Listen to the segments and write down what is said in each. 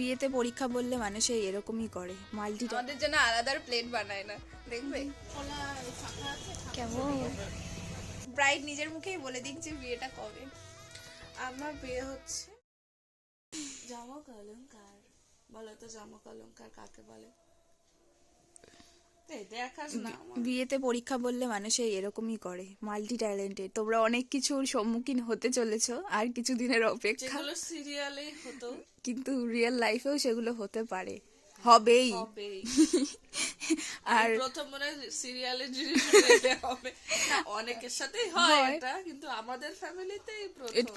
বিয়েতে পরীক্ষা বললে মানুষে এরকমই করে, মাল্টি আমাদের জন্য আলাদা প্লেট বানায় না, দেখবে কেমন। ব্রাইড নিজের মুখেই বলে দিচ্ছে বিয়েটা কবে। আমার বিয়ে হচ্ছে জামক অলংকার। বলো তো জামক অলংকার কাকে বলে? দেখাস না, বিয়েতে পরীক্ষা বললে মানুষে এরকমই করে, মাল্টি ট্যালেন্টেড। তোমরা অনেক কিছুর সম্মুখীন হতে চলেছো আর কিছুদিনের অপেক্ষা, যেগুলো সিরিয়ালে হতো কিন্তু রিয়েল লাইফেও সেগুলো হতে পারে, হবেই। হবেই। আর প্রথম মনে সিরিয়ালের জিনিস হবে না, অনেকের সাথেই হয় এটা, কিন্তু আমাদের ফ্যামিলিতেই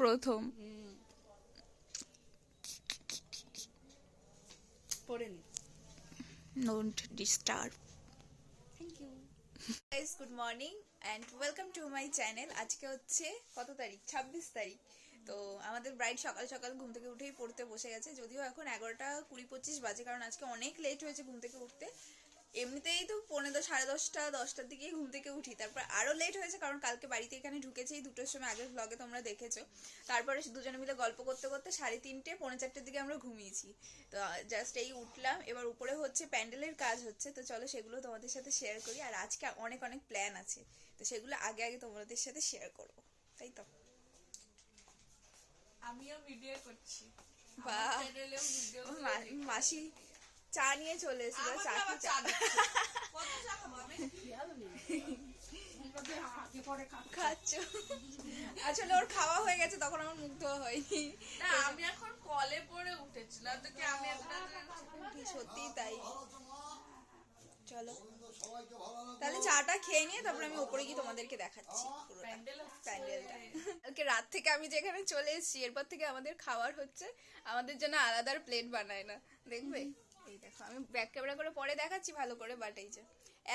প্রথম পড়ে নি। Don't disturb. Guys, good morning and welcome to my channel. আজকে হচ্ছে কত তারিখ? 26 তারিখ। তো আমাদের ব্রাইড সকাল সকাল ঘুম থেকে উঠেই পড়তে বসে গেছে, যদিও এখন 11:20-25 বাজে, কারণ আজকে অনেক লেট হয়েছে ঘুম থেকে উঠতে। এমনিতেই তো 10:30 দিকেই ঘুম থেকে উঠি, তারপর আরও লেট হয়েছে কারণ কালকে বাড়িতে এখানে ঢুকেছি 2টোর সময়, আগের ব্লগে তোমরা দেখেছো। তারপরে দুজনে মিলে গল্প করতে করতে 3:30 4:30 দিকে আমরা ঘুমিয়েছি। তো জাস্ট এই উঠলাম, এবার উপরে হচ্ছে প্যান্ডেলের কাজ হচ্ছে, তো চলো সেগুলো তোমাদের সাথে শেয়ার করি। আর আজকে অনেক অনেক প্ল্যান আছে, তো সেগুলো আগে আগে তোমাদের সাথে শেয়ার করবো, তাই তো। আমিও ভিডিও করছি, বাহ, চ্যানেলেও ভিডিও মাসি চা নিয়ে চলে এসেছিল, চা খাচ্ছ। আসলে ওর খাওয়া হয়ে গেছে, তখন আমার মুখ ধোয়া হয়নি। না, আমি এখন কলে পড়ে উঠেছিলাম, তো কি আমি সত্যি তাই। চলো তাহলে চাটা খেয়ে নিয়ে তারপর আমি উপরে গিয়ে তোমাদেরকে দেখাচ্ছি প্যান্ডেলটা। কালকে রাত থেকে আমি যেখানে চলে এসেছি, এরপর থেকে আমাদের খাবার হচ্ছে, আমাদের জন্য আলাদা প্লেট বানায় না, দেখবে। এই দেখো, আমি ব্যাক ক্যামেরা করে পরে দেখাচ্ছি ভালো করে, বাট এই যে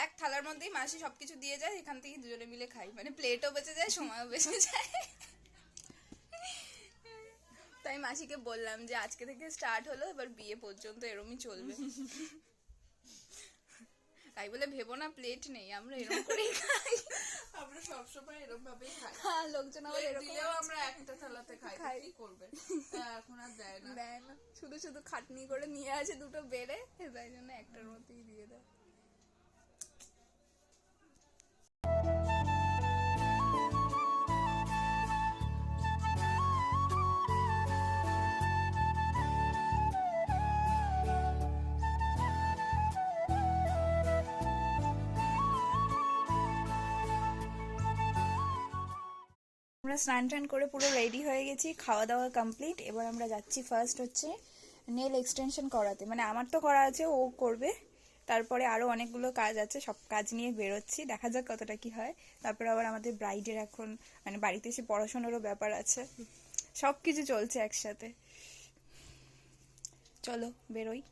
এক থালার মধ্যেই মাসি সবকিছু দিয়ে যায়, এখান থেকে দুজনে মিলে খাই, মানে প্লেটও বেঁচে যায়, সময়ও বেঁচে যায়। তাই মাসিকে বললাম যে আজকে থেকে স্টার্ট হলো, এবার বিয়ে পর্যন্ত এরমই চলবে। তাই বলে ভেবো না প্লেট নেই, আমরা এরকম করেই খাই, আমরা সবসময় এরকম ভাবেই খাই। হ্যাঁ, লোকজন আবার এরকম দিলেও আমরা একটা থালাতে খাই, কি করবে, এখন আর দেয় না। শুধু শুধু খাটনি করে নিয়ে আসে দুটো বেড়ে, তাই জন্য একটার মধ্যেই দিয়ে দেয়। আমরা স্নান টান করে পুরো রেডি হয়ে গেছি, খাওয়া দাওয়া কমপ্লিট। এবার আমরা যাচ্ছি ফার্স্ট হচ্ছে নেল এক্সটেনশন করাতে, মানে আমার তো করা আছে, ও করবে। তারপরে আরও অনেকগুলো কাজ আছে, সব কাজ নিয়ে বেরোচ্ছি, দেখা যাক কতটা কি হয়। তারপরে আবার আমাদের ব্রাইডের এখন মানে বাড়িতে এসে পড়াশোনারও ব্যাপার আছে, সব কিছু চলছে একসাথে। চলো বেরোই।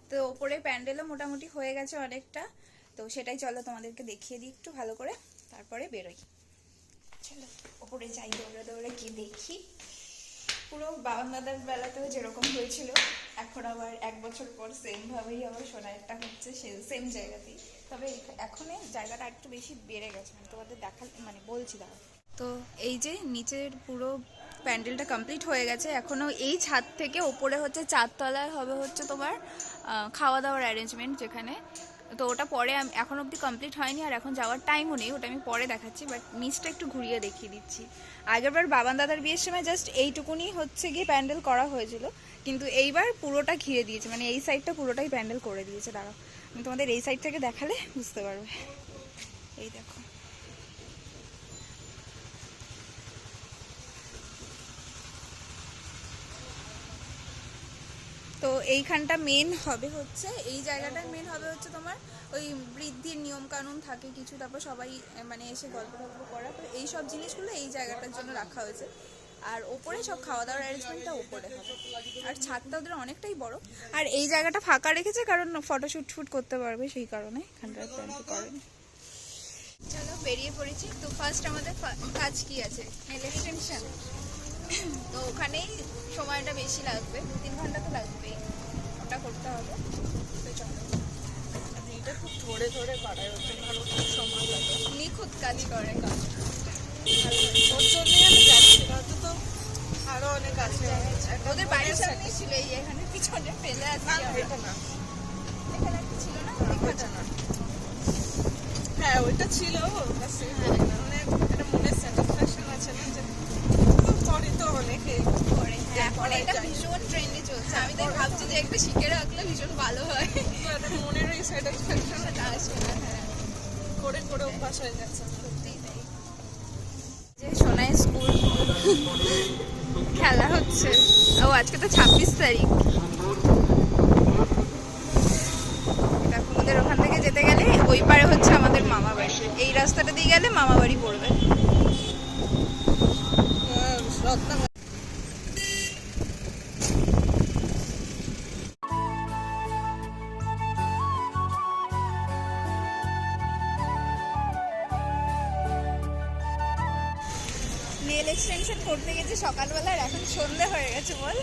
তো ওপরে প্যান্ডেলও মোটামুটি হয়ে গেছে অনেকটা, তো সেটাই চলো তোমাদেরকে দেখিয়ে দিই একটু ভালো করে, তারপরে বেরোই। চলো ওপরে যাই, দৌড়ে দৌড়ে কি দেখি। পুরো বাবা দাদার বেলাতেও যেরকম হয়েছিল, এখন আবার 1 বছর পর সেমভাবেই আবার সোনারটা হচ্ছে সেম জায়গাতেই। তবে এখন জায়গাটা একটু বেশি বেড়ে গেছে, মানে তোমাদের মানে বলছি দাঁড়া। তো এই যে নিচের পুরো প্যান্ডেলটা কমপ্লিট হয়ে গেছে, এখনও এই ছাদ থেকে ওপরে হচ্ছে 4 তলায় হবে হচ্ছে তোমার খাওয়া দাওয়ার অ্যারেঞ্জমেন্ট, যেখানে তো ওটা পরে এখন অবধি কমপ্লিট হয়নি, আর এখন যাওয়ার টাইমও নেই, ওটা আমি পরে দেখাচ্ছি। বাট নিচটা একটু ঘুরিয়ে দেখিয়ে দিচ্ছি। আগেরবার বাবান দাদার বিয়ের সময় জাস্ট এইটুকুনি হচ্ছে গিয়ে প্যান্ডেল করা হয়েছিল, কিন্তু এইবার পুরোটা ঘিরে দিয়েছে, মানে এই সাইডটা পুরোটাই প্যান্ডেল করে দিয়েছে। দাঁড়াও আমি তোমাদের এই সাইড থেকে দেখালে বুঝতে পারবে। এই দেখো, তো এইখানটা মেন হবে হচ্ছে, এই জায়গাটা মেন হবে হচ্ছে তোমার ওই বৃদ্ধির নিয়ম কানুন থাকে কিছু, তারপর সবাই মানে এসে গল্প করা, তো এই সব জিনিসগুলো এই জায়গাটার জন্য রাখা হয়েছে। আর ওপরে সব খাওয়া দাওয়ার অ্যারেঞ্জমেন্টটা ওপরে হবে, আর ছাদটা ওদের অনেকটাই বড়। আর এই জায়গাটা ফাঁকা রেখেছে কারণ ফটোশ্যুট করতে পারবে, সেই কারণে এখানটায় প্ল্যান করেন। চলো বেরিয়ে পড়েছি। তো ফার্স্ট আমাদের কাজ কি আছে, নেল এক্সটেনশন। তো ওখানেই সময়টা বেশি লাগবে, 2-3 ঘন্টা তো লাগবেই, ওটা করতে হবে। তো চলো, এটা খুব ধরে ধরে করায়, হচ্ছে ভালো সময় লাগে, নিখুঁত কাজ করে, ওর জন্যই আমি যাচ্ছি, নয়তো তো অনেক আছে। ওদের বাড়ির সামনে ছিল, এই এখানে পিছনে ফেলে আছে। না, এটা না। এখানে একটা ছিল না, ওইটা না। হ্যাঁ, ওইটা ছিল ওর কাছে। মানে একটা মনের স্যাটিসফ্যাকশন আছে না যে পরে তো অনেকে করে। এখন এটা ভীষণ ট্রেন্ডে চলছে। আমি তাই ভাবছি যে একটা শিখে রাখলে ভীষণ ভালো হয়। মনের ওই স্যাটিসফ্যাকশনটা আসে না, হ্যাঁ করে করে অভ্যাস হয়ে গেছে। সত্যিই তাই। যে সোনাই স্কুল খেলা হচ্ছে। ও আজকে তো 26 তারিখ। দেখো ওদের ওখান থেকে যেতে গেলে ওই পারে হচ্ছে আমাদের মামা বাড়ি, এই রাস্তাটা দিয়ে গেলে মামা বাড়ি পড়বে। রত্না নেল এক্সটেনশন করতে গেছি সকালবেলা, আর এখন সন্ধে হয়ে গেছে বল।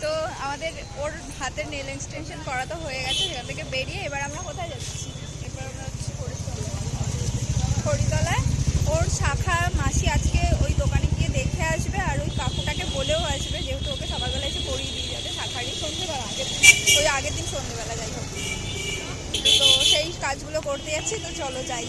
তো আমাদের ওর হাতের নেল এক্সটেনশন করা তো হয়ে গেছে, সেখান থেকে বেরিয়ে এবার আমরা কোথায় যাচ্ছি? এবার আমরা হচ্ছে হরিতলায়। ওর শাখা মাসি আজকে ওই দোকানে গিয়ে দেখে আসবে, আর ওই কাকুটাকে বলেও আসবে, যেহেতু ওকে সকালবেলা এসে পরিয়ে দিয়ে যাবে শাখারই। সন্ধ্যেবেলা ওই আগের দিন সন্ধ্যেবেলা যাই হোক। তো সেই কাজগুলো করতে যাচ্ছি, তো চলো যাই।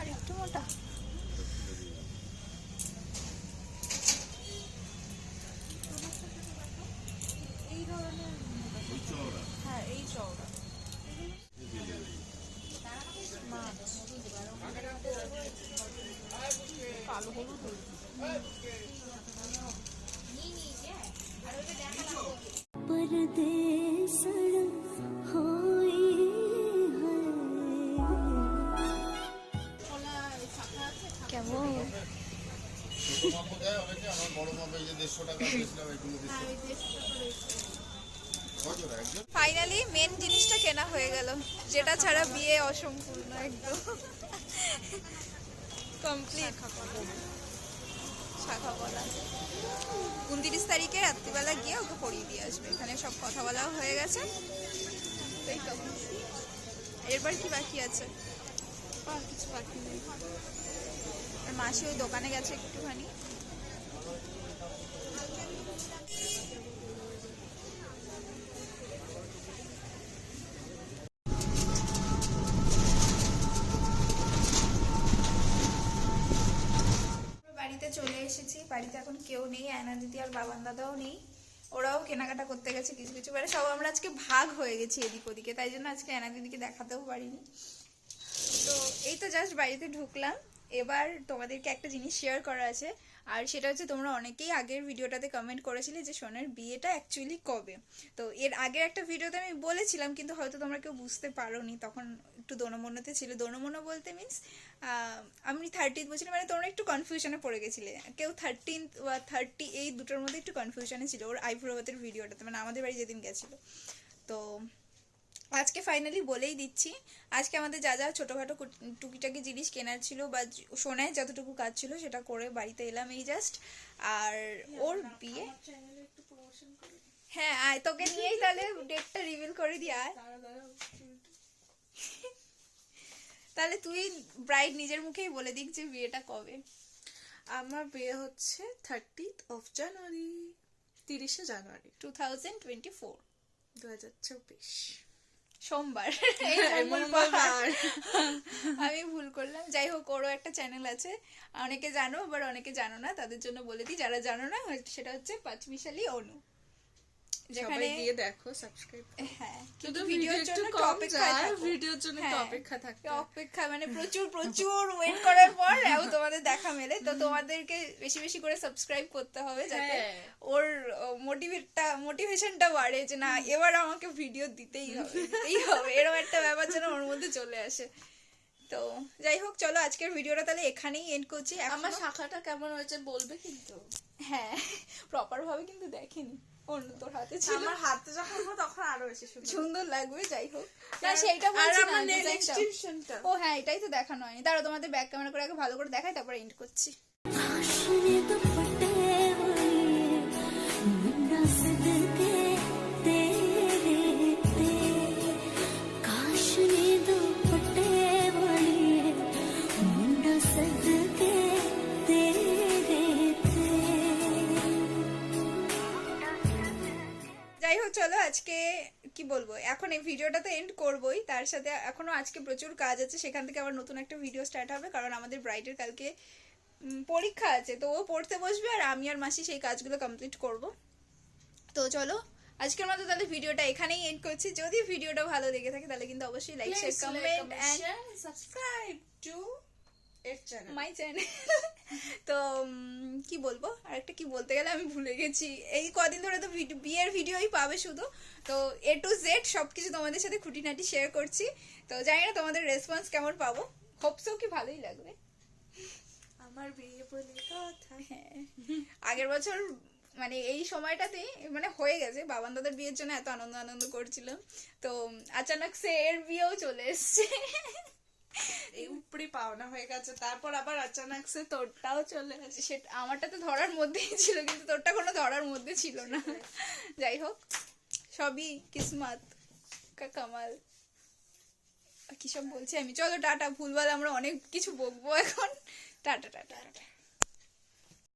আর একটু মোটা। এই ধরনের হ্যাঁ এই চওড়া মাছ কালো হলুদ परदेसड़ होई है কেমন আমার বড় মাপে যে 150 টাকা দিয়েছিলাম এগুলো ফাইনালি মেন জিনিসটা কেনা হয়ে গেল, যেটা ছাড়া বিয়ে অসম্পূর্ণ একদম। কমপ্লিট শাখা বলা 29 তারিখে রাত্রিবেলা গিয়ে ওকে পরিয়ে দিয়ে আসবে। এখানে সব কথা বলাও হয়ে গেছে। এই তো এরপর কি বাকি আছে? আর কিছু বাকি নেই। আর মাসি ওই দোকানে গেছে একটুখানি। বাড়িতে চলে এসেছি। বাড়িতে এখন কেউ নেই, আয়না দিদি আর বাবান দাদাও নেই। ওরাও কেনাকাটা করতে গেছে কিছু কিছু, মানে সব আমরা আজকে ভাগ হয়ে গেছি এদিক ওদিকে, তাই জন্য আজকে আয়না দিদিকে দেখাতেও পারিনি। তো এই তো জাস্ট বাড়িতে ঢুকলাম। এবার তোমাদেরকে একটা জিনিস শেয়ার করা আছে, আর সেটা হচ্ছে তোমরা অনেকেই আগের ভিডিওটাতে কমেন্ট করেছিলে যে সোনার বিয়েটা অ্যাকচুয়ালি কবে। তো এর আগের একটা ভিডিওতে আমি বলেছিলাম, কিন্তু হয়তো তোমরা কেউ বুঝতে পারোনি, তখন একটু দোনমনোতে ছিল। দোনমনো বলতে মিনস আমি 30th বলছিলাম, মানে তোমরা একটু কনফিউশনে পড়ে গেছিলে। কেউ 13th বা 30 এই দুটোর মধ্যে একটু কনফিউশনে ছিল ওর আইব্রোভাতের ভিডিওটাতে, মানে আমাদের বাড়ি যেদিন গেছিলো। তো আজকে ফাইনালি বলেই দিচ্ছি, আজকে আমাদের যা যা ছোটোখাটো টুকিটাকি জিনিস কেনার ছিল বা সোনায় যতটুকু কাজ ছিল সেটা করে বাড়িতে এলাম এই জাস্ট। আর ওর বিয়ে, হ্যাঁ আয় তোকে নিয়েই তাহলে ডেটটা রিভিল করে দি। আয় তাহলে তুই ব্রাইড নিজের মুখেই বলে দিক যে বিয়েটা কবে। আমার বিয়ে হচ্ছে 30th of January, 30শে জানুয়ারি 2024 2024 সোমবার। এই মঙ্গলবার। আমি ভুল করলাম। যাই হোক, ওরও একটা চ্যানেল আছে, অনেকে জানো আবার অনেকে জানো না, তাদের জন্য বলে দিই যারা জানো না, সেটা হচ্ছে পাঁচমিশালি অনু, যেখানে গিয়ে দেখো, সাবস্ক্রাইব। হ্যাঁ কিন্তু ভিডিওর জন্য একটু অপেক্ষায় অপেক্ষায় যায়, থাকো। ভিডিওর জন্য একটু হ্যাঁ, অপেক্ষা থাকতে অপেক্ষা মানে প্রচুর প্রচুর ওয়েট করার পর তোমাদের দেখা মেলে। তো তোমাদেরকে বেশি বেশি করে সাবস্ক্রাইব করতে হবে, যাতে ওর মোটিভেশনটা বাড়ে যে না এবার আমাকে ভিডিও দিতেই হবে এরকম একটা ব্যাপার যেন ওর মধ্যে চলে আসে। তো যাই হোক, চলো আজকের ভিডিওটা তাহলে এখানেই এন্ড করছি। আমার শাখাটা কেমন হয়েছে বলবে কিন্তু। হ্যাঁ প্রপার ভাবে কিন্তু দেখেনি, ও অন্য তোর হাতে ছিল। আমার হাতে যখন হবো তখন আরো বেশি সুন্দর। সুন্দর লাগবে, যাই হোক। না সেইটা আর বলছি না, আমার নেল ডিজাইনটা। এক্সটেনশনটা ও হ্যাঁ, এটাই তো দেখানো হয়নি। তারা তোমাদের ব্যাক ক্যামেরা করে আগে ভালো করে দেখাই, তারপর এন্ড করছি। काश ने दुपट्टे वाली मुंडा सदके तेरे ते काश ने दुपट्टे वाली मुंडा सदके तेरे ते যাই হোক, চলো আজকে কি বলবো, এখন এই ভিডিওটা তো এন্ড করবোই, তার সাথে এখনো আজকে প্রচুর কাজ আছে, সেখান থেকে আবার নতুন একটা ভিডিও স্টার্ট হবে, কারণ আমাদের ব্রাইডের কালকে পরীক্ষা আছে, তো ও পড়তে বসবে আর আমি আর মাসি সেই কাজগুলো কমপ্লিট করব। তো চলো আজকের মতো তাহলে ভিডিওটা এখানেই এন্ড করছি। যদি ভিডিওটা ভালো লেগে থাকে তাহলে কিন্তু অবশ্যই like, share, comment and subscribe to এর চ্যানেল। My channel. তো কি বলবো, আরেকটা কি বলতে গেলে আমি ভুলে গেছি। এই কদিন ধরে তো বিয়ের ভিডিওই পাবে শুধু, তো A to Z সবকিছু তোমাদের সাথে খুঁটিনাটি শেয়ার করছি। তো জানি না তোমাদের রেসপন্স কেমন পাবো, হোপসও কি ভালোই লাগবে। আমার বিয়ে বলে কথা। হ্যাঁ, আগের বছর মানে এই সময়টাতে মানে হয়ে গেছে, বাবান দাদার বিয়ের জন্য এত আনন্দ করছিলাম, তো আচানক সে এর বিয়েও চলে এসছে। এই উপরি পাওনা হয়ে গেছে, তারপর আবার আচানক সে তোরটাও চলে আসে। সেটা আমারটা তো ধরার মধ্যেই ছিল, কিন্তু তোরটা কোনো ধরার মধ্যে ছিল না। যাই হোক, সবই কিসমত কা কামাল। আর কি সব বলছি আমি, চলো টাটা, ভুলভাল আমরা অনেক কিছু বকবো এখন। Tata tata tata.